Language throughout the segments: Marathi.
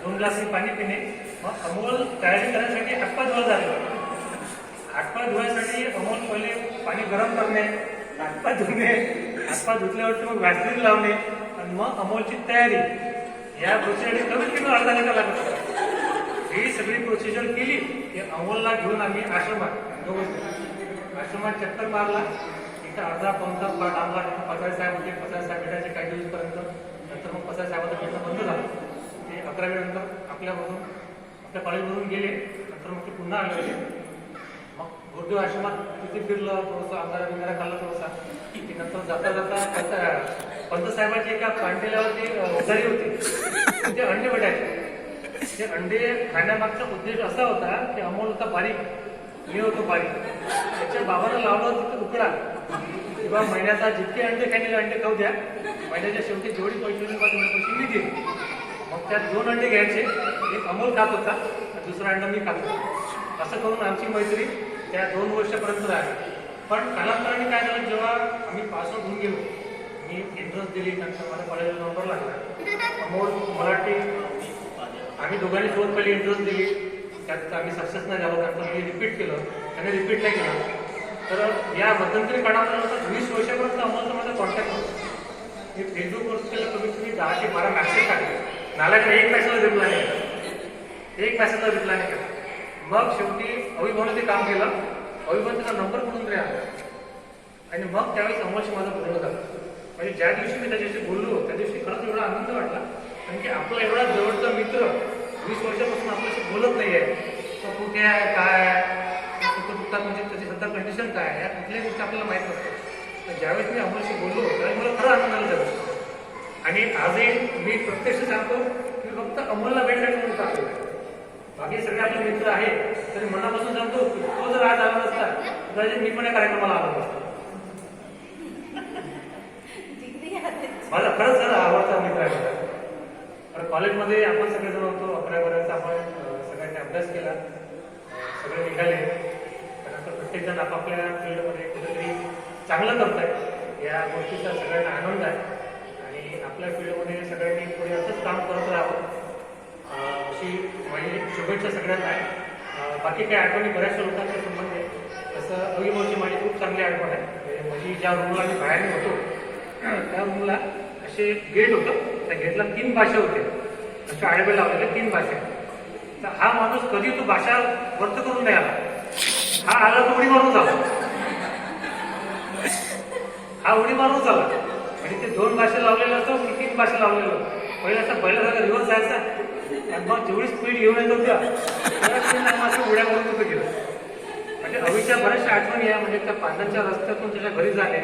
2 ग्लास पाणी पिणे. मग अमोल तयारी करण्यासाठी हातपाय धुवा झाले. हातपाय धुवायसाठी अमोल पहिले पाणी गरम करणे, हातपाय धुणे, हातपाय धुतल्यावरती मग व्हॅसलीन लावणे आणि मग अमोलची तयारी. या प्रोसिजर कमीत कमी अर्धा तास लागत होता. ही सगळी प्रोसिजर केली की अमोलला घेऊन आम्ही आश्रमात चक्कर मारला. इथं अर्धा पाऊण तास थांबला. पसार साहेब होते, पसार साहेब भेटायचे काही दिवसपर्यंत. नंतर मग पसार साहेबाचं भेटणं बंद झालं. ते 11वी नंतर आपल्या कॉलेजमधून गेले. नंतर मग ते पुन्हा आले. मग गुरुदेव आश्रमात तिथे फिरलं, थोडंसं अंधारा बिंगारा खाल्ला थोडासा. की नंतर जाता जाता पंत साहेबांची एका पांटेल्यावरती उजारी होती. ते अंडे भेटायचे. ते अंडे खाण्यामागचा उद्देश असा होता की अमोल होता बारीक, मी होतो बारीक. त्याच्या बाबानं लावलं तिथं उकडा किंवा महिन्याचा जितके अंडे खाण्याचे अंडे खाऊ द्या, महिन्याच्या शेवटी जेवढी पैसे होईल पैसे मी देईन. मग त्यात 2 अंडे घ्यायचे. एक अमोल खात होता, दुसरा अंडा मी खात होता. असं करून आमची मैत्री त्या 2 वर्षापर्यंत राहिली. पण कालांतराने काय झालं, जेव्हा आम्ही पासआउट होऊन गेलो, मी एंट्रन्स दिली, नंतर माझ्या कॉलेजला नंबर लागला. अमोल मराठी, आम्ही दोघांनी सोबत पहिली एंट्रन्स दिली. त्यात आम्ही सक्सेस नाही झालो. नंतर मी रिपीट केलं, त्याने रिपीट नाही केलं. तर या मध्यंतरी काळापर्यंत 20 वर्षापर्यंत अमोलचा माझा कॉन्टॅक्ट होता. मी फेसबुकवर केलं कमीत कमी 10 ते 12 मॅसेज टाकले. नाल्याकडे एक मॅसेजला रिप्लाय नाही केला, एक मॅसेजला रिप्लाय नाही केला. मग शेवटी अविभावने ते काम केलं. अविभावचा नंबर कुठून तरी आला आणि मग त्यावेळेस अमोलशी माझं बोलणं झालं. म्हणजे ज्या दिवशी मी त्याच्याशी बोललो त्या दिवशी खरंच एवढा आनंद वाटला. कारण की आपला एवढा जवळचा मित्र 20 वर्षापासून आपल्याशी बोलत नाही आहे. तो कुठे आहे, काय दुखतात, म्हणजे त्याची सध्या कंडिशन काय आहे, या कुठल्याही गोष्टी आपल्याला माहीत नसतात. तर ज्यावेळेस मी अमोलशी बोललो त्यावेळेस मला खरं आनंद झाला. आणि आजही मी प्रत्यक्ष सांगतो की फक्त अमोलला भेटण्यासाठी म्हणून टाकलेलं आहे. बाकी सगळे आपले मित्र आहेत तरी मनापासून सांगतो की तो जर आज आला नसता तर मी पण या कार्यक्रमाला आलो नसतो. माझा खरंच खरं आवडता मित्र आहे. तर कॉलेजमध्ये आपण सगळेजण होतो. 11वी आपण सगळ्यांनी अभ्यास केला, सगळे निघाले. त्यानंतर प्रत्येकजण आपापल्या फील्डमध्ये कुठेतरी चांगलं करत आहे. या गोष्टीचा सगळ्यांना आनंद आहे आणि आपल्या फील्डमध्ये सगळ्यांनी पुढे असंच काम करत राहावं अशी माझी शुभेच्छा सगळ्यांना आहे. बाकी काही आठवणी बऱ्याचशा लोकांच्या संबंध आहे. तसं अविभावची माझी खूप चांगली आठवण आहे. माझी ज्या रूमला मी बाहेर होतो त्या रूमला असे गेट होतं. त्या गेटला 3 भाषा होते, असे आडवे लावलेले 3 भाषा. तर हा माणूस कधी तो भाषा वर्त करून नाही आला. हा आला तो उडी मारून झाला. हा उडी मारून झाला. म्हणजे ते 2 भाषा लावलेलं होतं, 3 भाषा लावलेलं होतं. पहिला असा पहिल्यासारखा रिव्हर्स जायचा आणि मग जेवढी स्पीड घेऊन येत होत्या माझ्या उड्या मारून होतं गेलं. म्हणजे अवीच्या बऱ्याचशा आठवणी आहे. म्हणजे त्या पानाच्या रस्त्यातून त्याच्या घरी जाणे,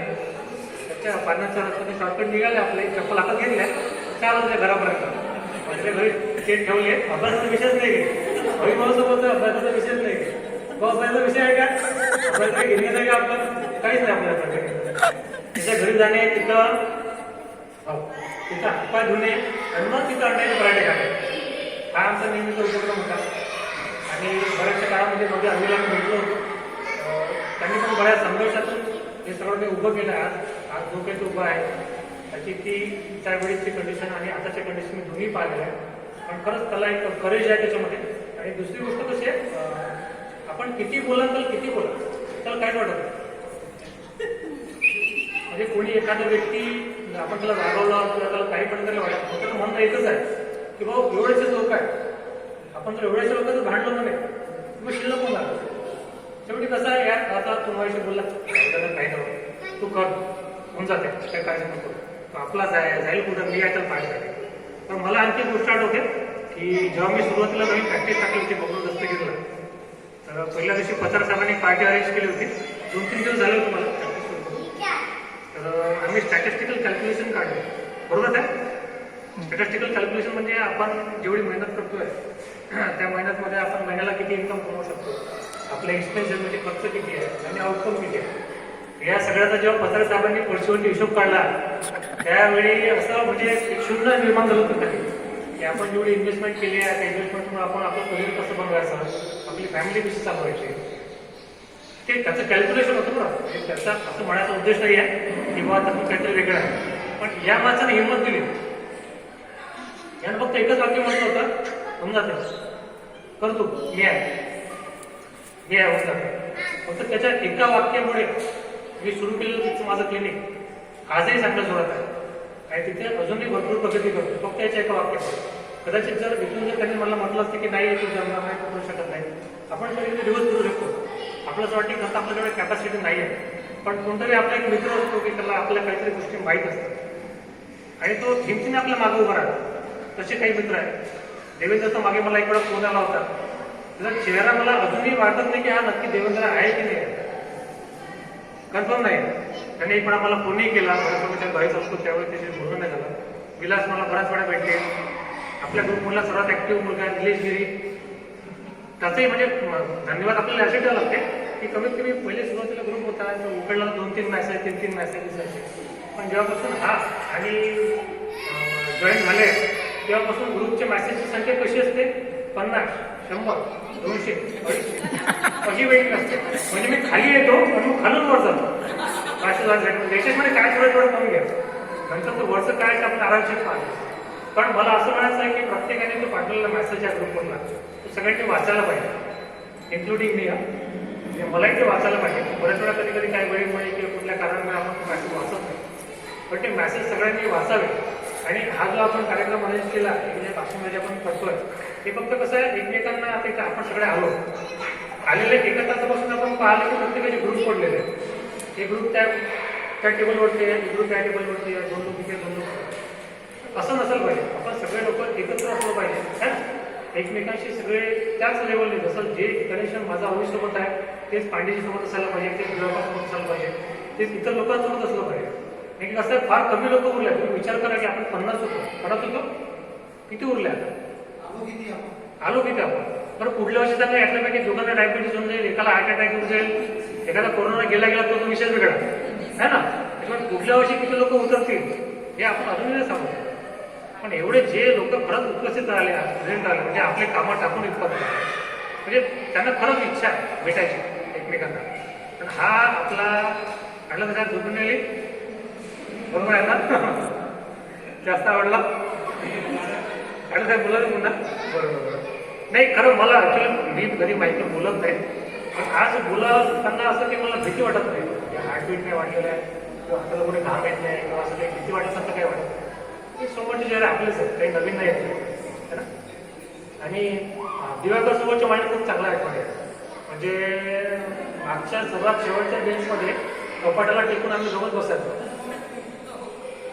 त्याच्या पानाच्या रस्त्यातून शॉर्टकट निघाले, आपले चप्पल हातात घेतल्या, चालू त्याच्या घरापर्यंत. माझ्या घरी ते ठेवले. अभ्यासाचा विषयच नाही घे. अभिभावासोबत अभ्यासाचा विषयच नाही घे. अभ्यासाचा विषय आहे का? अभ्यास काही घेणे नाही का? आपलं काहीच नाही आपल्याकडे. त्याच्या घरी जाणे, तिथं हातपाय धुणे आणि मग तिथं अंड्याचे पराठे खाणे, हा आमचा नेहमीचा उपक्रम होता. आणि बऱ्याचशा काळामध्ये मध्ये अविला भेटलो होतो. त्यांनी पण बऱ्याच संघर्षातून हे सगळं काही उभं केलं. आज जो काही तो उभा आहे त्याची ती त्यावेळीची कंडिशन आणि आताच्या कंडिशन मी दोन्ही पाहिलेलं आहे. पण खरंच त्याला एक करेज आहे त्याच्यामध्ये. आणि दुसरी गोष्ट कशी आहे, आपण किती बोलाल तर किती बोलाल त्याला काहीच वाटत नाही. म्हणजे कोणी एखादा व्यक्ती आपण त्याला रागवलं किंवा त्याला काही पण करायला वाटत, त्याचं म्हणणं एकच आहे की भाऊ एवढेच लोक आहे, आपण जर एवढ्याच्या लोकांचं भांडलो नाही मग शिल्लक होऊन लागलं. शेवटी कसं आहे यार, आता तुम्हाला बोलला काही नव्हतं, तू कर, होऊन जाते, काही काळजी नको, आपला जाईल कुठं मी याच्यात पाहिजे. पण मला आणखी गोष्ट आठवते की जेव्हा मी सुरुवातीला नवीन प्रॅक्टिस टाकली होती बघून दस्तगिरीला, तर पहिल्या दिवशी पठार साहेबांनी पार्टी अरेंज केली होती. 2-3 दिवस झाले होते मला प्रॅक्टिस करून. तर आम्ही स्टॅटिस्टिकल कॅल्क्युलेशन काढले. बरोबर आहे, स्टॅटिस्टिकल कॅल्क्युलेशन म्हणजे आपण जेवढी मेहनत करतोय त्या मेहनतमध्ये आपण महिन्याला किती इन्कम कमवू शकतो, आपल्या एक्सपेन्सेस म्हणजे खर्च किती आहे आणि आउटकम किती आहे. या सगळ्याचा जेव्हा पठार साहेबांनी वर्षीवरती हिशोब काढला त्यावेळी असं म्हणजे एक शून्य निर्माण झालं होतं की आपण जेवढी इन्व्हेस्टमेंट केली आहे त्या इन्व्हेस्टमेंटमुळे आपण आपलं करिअर कसं बनवायचं, आपली फॅमिली कशी चालवायची, ते त्याचं कॅल्क्युलेशन होतं बरं. त्याचा असं म्हणायचा उद्देश नाही आहे की बाबा त्यातून काहीतरी वेगळं आहे, पण या माणसाने हिंमत दिली. यानं फक्त एकच वाक्य म्हटलं होतं, होऊन जाते, करतो मी आहे होऊन जाते. फक्त त्याच्या एका वाक्यामुळे मी सुरू केलेलं तिथं माझं क्लिनिक आजही चांगलं जोरात आहे आणि तिथे अजूनही भरपूर प्रगती करतो फक्त याच्या एका वाक्यामुळे. कदाचित जर इथून जर त्यांनी मला म्हटलं असतं की नाही तू जमणार नाही, तू करू शकत नाही, आपण तरी दिवस करू शकतो. आपलं असं वाटतं खरं आपल्याकडे कॅपॅसिटी नाही आहे, पण कोणतरी आपला एक मित्र असतो की त्याला आपल्या काहीतरी गोष्टी माहीत असतात आणि तो हिमतीने आपल्या मागे उभा राहतो. तसे काही मित्र आहेत. देवेंद्रचा मागे मला एक वेळा फोन आला होता, त्याचा चेहरा मला अजूनही वाटत नाही की हा नक्की देवेंद्र आहे की नाही, कन्फर्म नाही. त्याने एक वेळा मला फोनही केला, त्या घरीच असतो त्यावेळी त्याचे बोलणं नाही झालं. विलास मला बऱ्याच वेळा भेटले. आपल्या ग्रुपमधला सर्वात ऍक्टिव्ह मुलगा निलेश गिरी, त्याचंही म्हणजे धन्यवाद आपल्याला असे द्यावं लागते की कमीत कमी पहिले सुरुवातीला ग्रुप होता उघडला 2-3 मॅसेज 3-3 मॅसेज दिसायचे, पण जेव्हापासून हा आणि जॉईन झाले तेव्हापासून ग्रुपच्या मॅसेजची संख्या कशी असते 50, 100, 200, 250 अशी वेटिंग असते. म्हणजे मी खाली येतो पण मग खालून वर जातो. याच्यामध्ये काय थोडं कमी घ्या, नंतर तो वरचं काय आपण आरामशीर पाहतो. पण मला असं म्हणायचं आहे की प्रत्येकाने तो पाठवलेला मेसेज आहे ग्रुपवरला तो सगळ्यांनी वाचायला पाहिजे, इन्क्लुडिंग मी. मलाही ते वाचायला पाहिजे. बऱ्याच वेळा कधी कधी काही वेळेमुळे किंवा कुठल्या कारणामुळे आपण तो मॅसेज वाचत नाही, पण ते मॅसेज सगळ्यांनी वाचावे. आणि हा जो आपण कार्यक्रम अरेंज केला म्हणजे पासून आपण करतोय ते फक्त कसं आहे एकमेकांना आता आपण सगळे आलेले एका तासापासून आपण पाहिलं की प्रत्येकाचे ग्रुप पडलेले आहेत. हे ग्रुप त्या टेबलवरती आहे, ग्रुप त्या टेबलवरती आहे, 2 लोक इथे 2 लोक. असं नसायला पाहिजे. आपण सगळे लोक एकत्र असलं पाहिजे, एकमेकांशी सगळे त्याच लेवलने. जसं जे कनेक्शन माझा अवनीसोबत आहे तेच पांडेजी सोबत असायला पाहिजे, तेच सोबत असायला पाहिजे, तेच इतर लोकांसोबत असलं पाहिजे. एक कसं फार कमी लोक उरले. तुम्ही विचार करा की आपण 50 होतो, किती उरले आता, आलो किती आपण. तर पुढल्या वर्षी सांगा यातल्यापैकी दोघांना डायबिटीस होऊन जाईल, एकाला हार्ट अटॅक होऊन जाईल, एखादा कोरोना गेला तो विषय वेगळा है ना. त्याच्यामुळे पुढल्या वर्षी किती लोक उतरतील हे आपण अजूनही नाही सांगू. पण एवढे जे लोक खरंच उपस्थित राहिले प्रेझेंट राहिले म्हणजे आपले कामं टाकून इतकं म्हणजे त्यांना खरंच इच्छा आहे भेटायची एकमेकांना. पण हा आपला म्हटलं तर काय झोपून राहिली बरोबर आहे ना, जास्त आवडला आणि काय बोलत पुन्हा बरोबर नाही. खरं मला ऍक्च्युली मी कधी माहिती बोलत नाही, पण आज बोलताना असं की मला भीती वाटत नाही. हार्टबीट नाही वाटलेलं आहे किंवा हाताला कोणी घाम येत नाही किंवा असं काही भीती वाटत असं काय वाटत नाही. सोबतचे जे आपलेच आहेत, काही नवीन नाही येत ना. आणि दिवाकर सोबतच्या माइंड खूप चांगला आहे. म्हणजे मागच्या सर्वात शेवटच्या बेंचमध्ये कपाटाला टेकून आम्ही सोबत बसायचो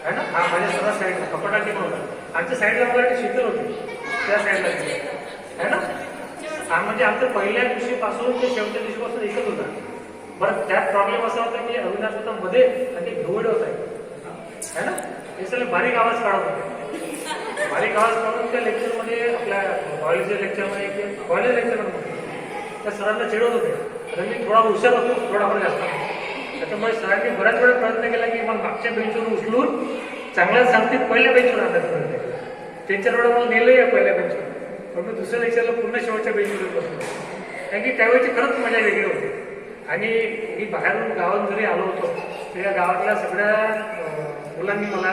है ना. हा माझ्या सर्वात साईडला कपाटाला टेकून होता. आमच्या साईडला मला वाटते शीतल होती, त्या साईडला है ना. हा म्हणजे आमच्या पहिल्या दिवशीपासून ते शेवटच्या दिवशीपासून एकच होता. बरं त्यात प्रॉब्लेम असा होता की अविनाश होता मध्ये आणि ते ढोवड होत आहे ना. हे सगळे बारीक आवाज काढत होते. बारीक आवाज काढून त्या लेक्चरमध्ये आपल्या कॉलेजच्या लेक्चरमध्ये कॉलेज लेक्चरमध्ये त्या सरांना चिडवत होते. तर मी थोडा हुशार होतो, थोडाफार जास्त. त्याच्यामुळे सरांनी बऱ्याच वेळा प्रयत्न केला की मला मागच्या बेंचवरून उचलून चांगल्या सांगतील पहिल्या बेंचवर आणण्याचा प्रयत्न केला. 3-4 वेळा मला नेलंही आहे पहिल्या बेंचवर, पण मी दुसऱ्या लेक्चरला पूर्ण शेवटच्या बेंचवर बसलो. कारण की त्यावेळेची खरंच मजा वेगळी होती. आणि मी बाहेरून गावात जरी आलो होतो तर या गावातल्या सगळ्या मुलांनी मला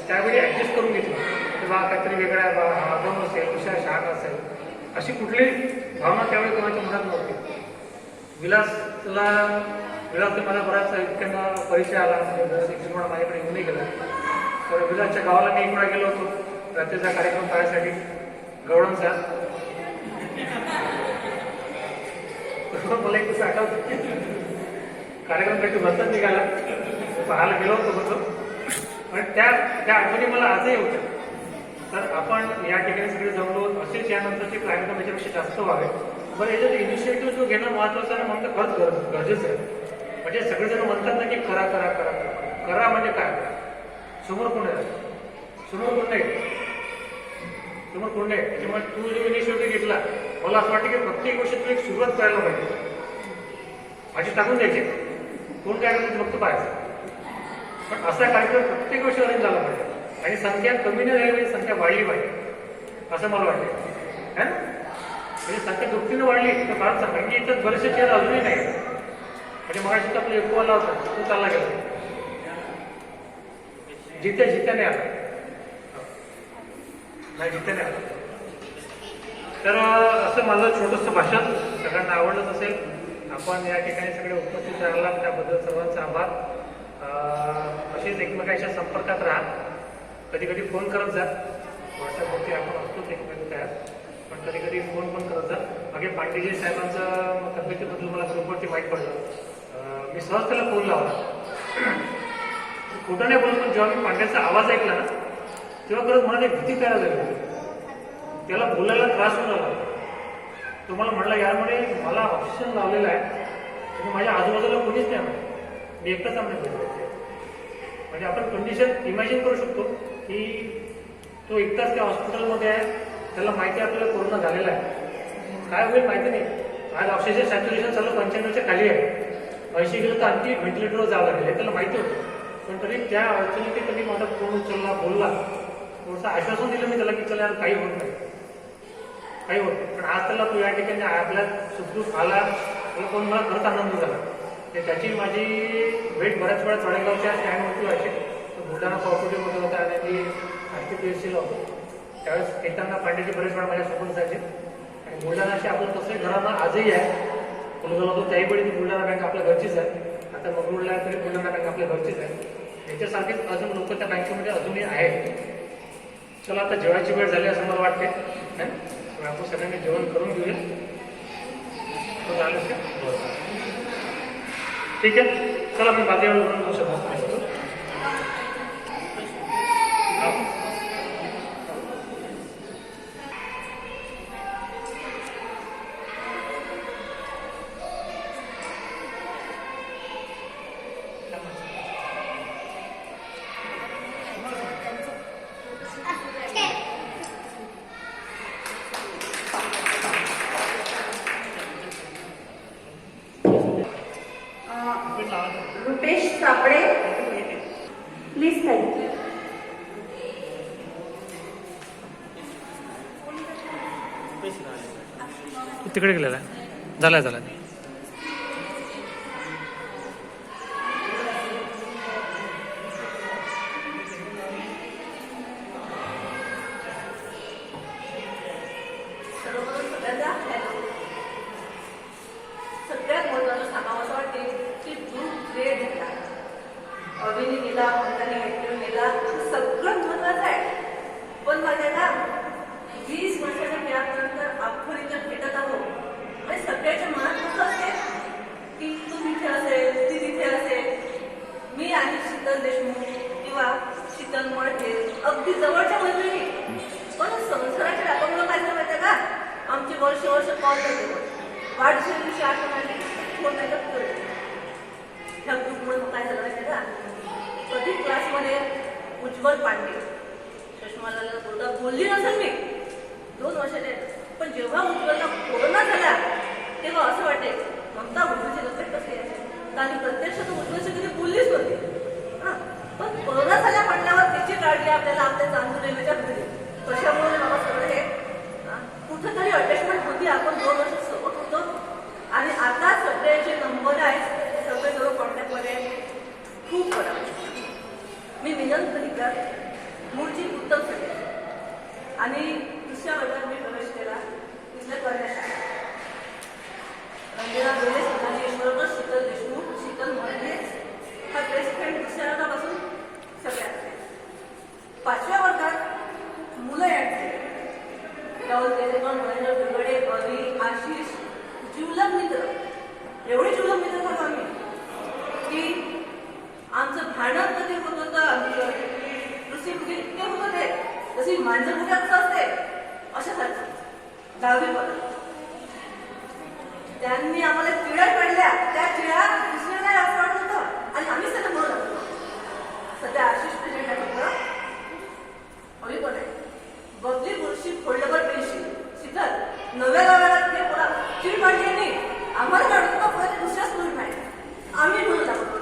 त्यावेळी ऍडजस्ट करून घेतलं की बा काहीतरी वेगळा बा आगम असेल, हुशार शहाणा असेल, अशी कुठली भावना त्यावेळी कोणाच्या मनात नव्हती. विलास तर मला बराच इतक्यांना परिचय आला, म्हणजे माझ्याकडे येऊनही गेला. तर विलासच्या गावाला मी एक वेळा गेलो होतो रात्रीचा कार्यक्रम पाहण्यासाठी गवळणचा. मला एक कसं आठवतं कार्यक्रम काही भरतात निघाला पाहायला गेलो होतो बघतो, पण त्या आठवणी मला आजही होत्या. तर आपण या ठिकाणी सगळे जमलो, असेच यानंतरचे कार्यक्रम याच्यापेक्षा जास्त व्हावे. बरं याच्यात इनिशिएटिव्ह जो घेणं महत्वाचं आहे म्हणतं खरंच गरजेचं आहे. म्हणजे सगळेजण म्हणतात ना की करा करा करा करा म्हणजे काय, समोर कोण आहे, समोर कोण नाही, समोर कोण नाही. त्याच्यामुळे तू जो इनिशिएटिव्ह घेतला मला असं वाटतं की प्रत्येक गोष्टी तू एक सुरुवात करायला पाहिजे. माझी टाकून द्यायची कोण काय करतो फक्त पाहायचं, पण असा कार्यक्रम प्रत्येक गोष्टी अरेंज झाला पाहिजे आणि संख्या कमी नाही झाली पाहिजे, संख्या वाढली पाहिजे असं मला वाटतं है ना. म्हणजे संख्या दुपटीनं वाढली तर फार चांगलं. म्हणजे इथं बरेचसे चेअर अजूनही नाही. म्हणजे मगाशी आपला एक आला होता तो चालला गेला, जित्याने आला नाही, जित्याने आला तर असं माझं छोटंसं भाषण सगळ्यांना आवडलंच असेल. आपण या ठिकाणी सगळे उपस्थित राहिला त्याबद्दल सर्वांचा आभार. असेच एकमेकांच्या संपर्कात राहा. कधी कधी फोन करत जा. व्हॉट्सअपवरती आपण असतोच एकमेक तयार, पण कधी कधी फोन पण करत जा. मागे पांडेजी साहेबांचं तब्येतीबद्दल मला ग्रुपवरती माहीत पडलं. मी सहज त्याला फोन लावला. खोटं नाही बोलून, पण जेव्हा मी पांड्याचा आवाज ऐकला ना तेव्हा खरंच मनात एक भीती तयार झाली होती. त्याला बोलायला त्रास होऊन आला. तो मला म्हणला, यार म्हणे मला ऑक्सिजन लावलेला आहे आणि माझ्या आजूबाजूला कोणीच नाही म्हणे, मी एकटाच आम्ही भेटतो. म्हणजे आपण कंडिशन इमॅजिन करू शकतो की तो एकटाच त्या हॉस्पिटलमध्ये आहे. त्याला माहिती आहे आपल्याला कोरोना झालेला आहे. काय होईल माहिती नाही. आज ऑक्सिजन सॅच्युरेशन चालू 95च्या खाली आहे. 80 गेलं तर आणखी व्हेंटिलेटरवर जावं लागेल हे त्याला माहिती होतं. पण तरी त्या अडचणीत कधी माझा फोन उचलला, बोलला, थोडंसं आश्वासन दिलं मी त्याला की चला यार काही होत नाही, काही होत. पण आज त्याला तो या ठिकाणी आपल्या सुखरूप आला, त्याला कोण मला खरंच आनंद झाला. ते त्याची माझी भेट बऱ्याच वेळा चढेगावच्या स्टँडवरती व्हायची. तो बुलढाणा कॉर्पोरेटिव्हमध्ये होता आणि मी RTPSCला होतो. त्यावेळेस येताना पांडेजी बरेच वेळा माझ्यासोबत जायचे. आणि बुलढाणाशी आपलं तसंही घराणं आजही आहे. मुलगा होतो त्याही वेळी ती बुलढाणा बँक आपल्या घरचीच आहे. आता मंगळूरला तरी बुलढाणा बँक आपल्या घरचीच आहे. याच्यासारखेच अजून लोक त्या बँकेमध्ये अजूनही आहेत. चला आता जेवायची वेळ झाली असं मला वाटते. आपण सगळ्यांनी जेवण करून घेऊया. झालं का? ठीक आहे, चला मी बाकी वेळ बोलू शकतो. रुपेश सापडे प्लीज थँक्यू. तिकडे गेलेला आहे. झाला. सगळ्यात महत्वाचं सांगावं असं वाटते की ग्रुप क्रिएट झाला, अभिनी गेला, म्हणताना ऍक्टिव्ह गेला, सगळं महत्वाचं आहे. पण माझ्या ना 20 वर्षाच्या खेळानंतर आपण इथं भेटत आहोत. म्हणजे सगळ्याच्या मनात कसं असते की तू तिथे असेल, ती तिथे असेल. मी आणि शीतल देशमुख किंवा शीतल मळके अगदी जवळच्या मैत्रिणी. पण संसाराच्या रागामुळे काय झालं माहिती का, आमचे वर्ष कॉल करते. वाढच्या दिवशी आठवण आली फोन नाही करतो. ह्या ग्रुपमुळे काय झालं माहिती का, कधी क्लासमध्ये उज्ज्वल पांडे चष्माला बोलली नसेल मी 2 वर्षाचे. पण जेव्हा उज्ज्वलला कोरोना झाला तेव्हा असं वाटे ममता उज्ज्वलचे लक्षात कसे यायचे. आणि प्रत्यक्ष तो उज्ज्वलशी कधी बोललीच नव्हती. पण कोरोना झाल्या म्हटल्यावर तिची काळजी आपल्याला आपल्या जाणून येण्याच्या घरी. कशामुळे बाबा सगळं हे कुठंतरी अटॅचमेंट होती. आपण 2 वर्ष सोबत होतो आणि आता सगळ्याचे नंबर आहेत, सगळे सर्व कॉन्टॅक्टमध्ये खूप बरं. मी विनंती कर मूळची उत्तम सगळे आणि दुसऱ्या वर्गात मी प्रवेश केला. तिथल्या करण्यासाठी रंजना बेले, सोनाली ईश्वरकर, शीतल देशमुख, शीतल मळके हा बेस्ट फ्रेंड दुसऱ्या वर्गापासून सगळ्यात. 5व्या वर्गात मुलं यांचे राहुल केसेकर, महेंद्र बिगडे, अली, आशिष, जिवलग मित्र. एवढे जिवलग मित्र झालो आम्ही की आमचं भांडण कधी होत होतं, आमचं ऋषी इतके होत होते जशी मांजर मुलं कसं असते अशासारखं. 10वी पर्यंत त्यांनी आम्हाला चिड्या पडल्या. त्या चिड्या दुसऱ्याला असं वाटत होतं आणि आम्हीच त्यांना बोलत होतो. सध्या आशिष प्रेझेंट आहे होतं, अली पण आहे. बदली बुरशी फोल्डेबल पेन्शिल शीतल 9व्या गावाला ते बोला चिड पाडली नाही. आम्हाला काढून का पुढे दुसऱ्या स्कूल नाही. आम्ही बोलू लागतो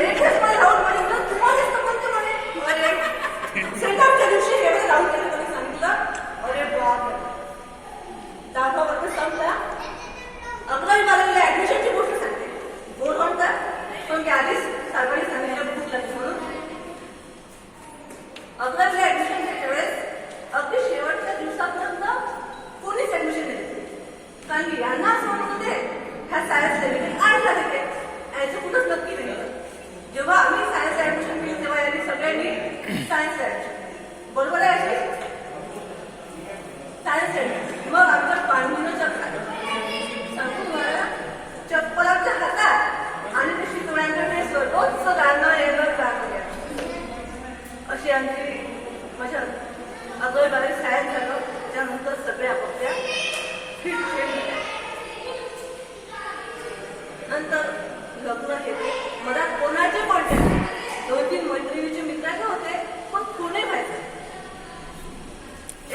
एकच मला राहून म्हणे तुम्हालाच तर म्हणतो म्हणे. सेंटरच्या दिवशी एवढं राहून केलं कोणी सांगितलं. अरे बाप, 10वा वर्ग संपला. 11वी 12वीला ऍडमिशनची गोष्ट सांगते. बोर्ड म्हणतात पण ते आधीच सारवानी सांगितलं भूक लागली म्हणून. 11वीला ऍडमिशनच्या वेळेस अगदी शेवटच्या दिवसापर्यंत सायन्स सेंटर. मग आमच्या पांढरीनं चक्कर सांगू तुम्हाला, चप्पलाच्या हातात आणि ते शिकवण्याच्या ड्रेसवर रोजचं गाणं येणं गाणं अशी आमची माझ्या अगोदर बारीक सायन्स झालं. त्यानंतर सगळे आपापल्या फिट गेल्या. नंतर लग्न केले. मला कोणाचे कॉन्टॅक्ट नाही. 2-3 मैत्रिणीचे मित्राचे होते, पण कोणी व्हायचं.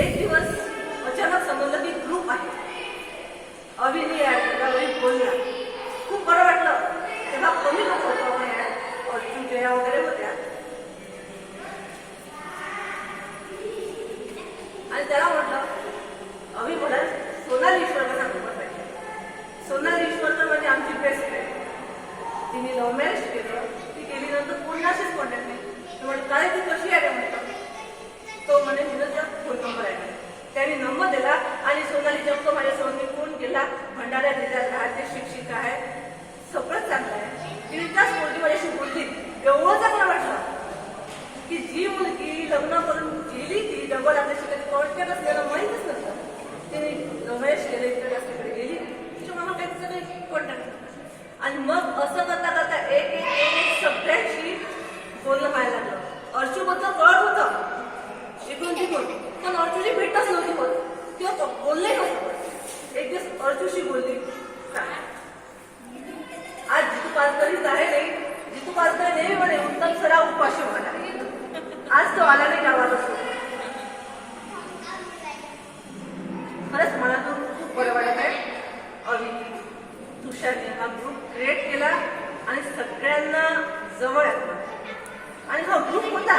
एक दिवस अचानक समजलं की ग्रुप आहे. अभिनय आहे, बोलला. खूप बरं वाटलं. तेव्हा कमी लोक होतं, अर्जुन जया वगैरे होत्या. आणि त्याला म्हटलं, अभि मला सोनाली ईश्वरला सांगू पाहिजे. सोनाली ईश्वर तर म्हणजे आमची बेस्ट फ्रेंड. तिने लव्ह मॅरेज केलं. ती केल्यानंतर कोणाशीच कॉन्टॅक्ट नाही. म्हटलं काय ती कशी आहे म्हटलं. तो म्हणे तिनं तिचा फोन नंबर आहे. त्याने नंबर दिला आणि सोनाली जप्त माझ्यासमोर फोन केला. भंडाऱ्या जिल्ह्यात राहते, शिक्षिका आहे, सगळं चांगलं आहे. तिने त्याच मुलगी माझ्याशी बोलली. एवढं चांगलं वाटलं की जी मुलगी लग्न करून गेली ती डबल आपल्या शिकायची कॉन्टॅक्ट असलेलं माहीतच नसतं. तिने रमेश केले, इकडे तिकडे गेली. तिच्या मला काही तिचं काही कॉन्टॅक्ट. आणि मग असं करता करता एक सगळ्यांशी बोलणं व्हायला लागलं. अर्चूबद्दल कळत होतं इकडून तिकडून, पण अर्चूची भेटच नव्हती होत किंवा बोलले नव्हतं. एक दिवस अर्चूशी बोलली. आज जितू पालकरीच आहे नाही, जितू पालकर नेहमी म्हणे उत्तम सराव उपाशी म्हणा. आज तो आला नाही गावात असतो. खरंच मनातून खूप बरं वाटत आहे. अभिनी तुषारने हा ग्रुप क्रिएट केला आणि सगळ्यांना जवळ आणलं. आणि हा ग्रुप होता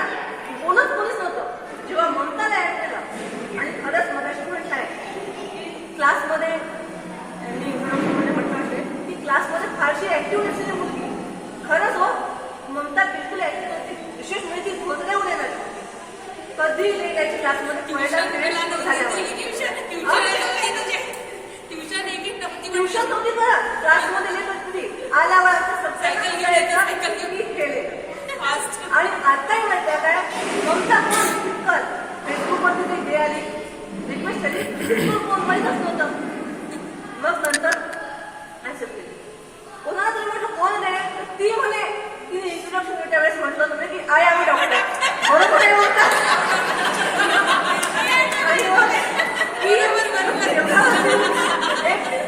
कोणच कोणीच नव्हतं. जेव्हा ममताला ऍड केलं आणि खरंच मगाशी म्हटलं आहे की क्लासमध्ये मी म्हटलं आहे की क्लासमध्ये फारशी ऍक्टिव्ह नसलेली मुलगी. खरंच हो, ममता बिलकुल ऍक्टिव्ह नव्हती. विशेष म्हणजे ती घोजले उडे नाही. कधी नाही त्याची क्लासमध्ये ट्युशन नव्हती करत. क्लासमध्ये येत होती. आल्यावर केले. आणि आताही माहिती आहे काय, ममता कोण फेसबुकवरती ती डे आली, रिक्वेस्ट आली, बिलकुल कोण माहीतच नव्हतं. मग नंतर ऍक्सेप्ट केली. कोणाला तरी म्हटलं कोण आहे, ती म्हणे तिने इंट्रोडक्शन त्यावेळेस म्हटलं तुम्ही की आय आम्ही डॉक्टर. बरोबर आहे होता.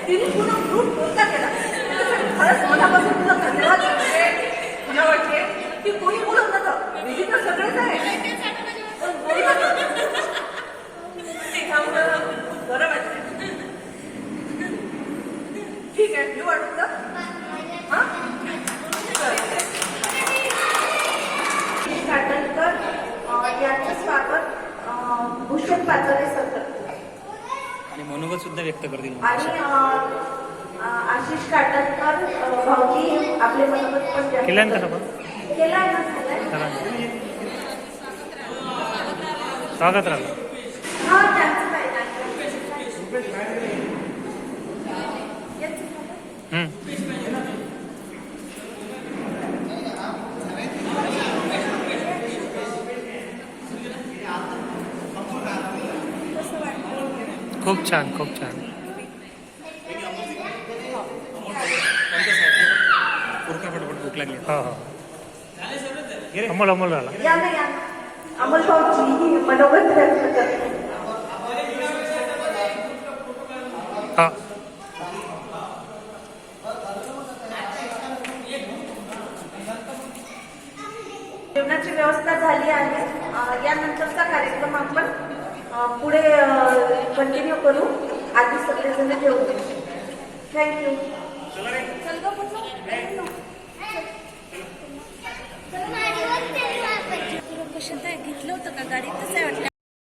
तिने पूर्ण ग्रुप कोणता केला. खरंच मनापासून तुला धन्यवाद तुला वाटते की कोणी बोलत नव्हतं. विधी तर सगळेच आहे, पण बोलत त्यामुळं बरं वाटतं. ठीक आहे, मी वाटतं हा काटणकर यांचं स्वागत भूषण पाचोरे सर करतात आणि मनोगत सुद्धा व्यक्त करतील. आणि आशिष काटणकर भाऊजी आपले मनोगत पण व्यक्त केल्यानंतर केलं आहे ना. स्वागत राहिलं. हा त्यांचं काय खूप छान, खूप छान. भूक लागली. हो हो, अमोल अमोल झाला. या ना या अमोल भाऊजी मनोगत व्यक्त करतात. हा, जेवणाची व्यवस्था झाली आहे. यानंतरचा कार्यक्रम आपण पुढे कंटिन्यू करू. आधी सगळेजण ठेवू. थँक्यू. घेतलं होतं का गाडीत तसं वाटलं.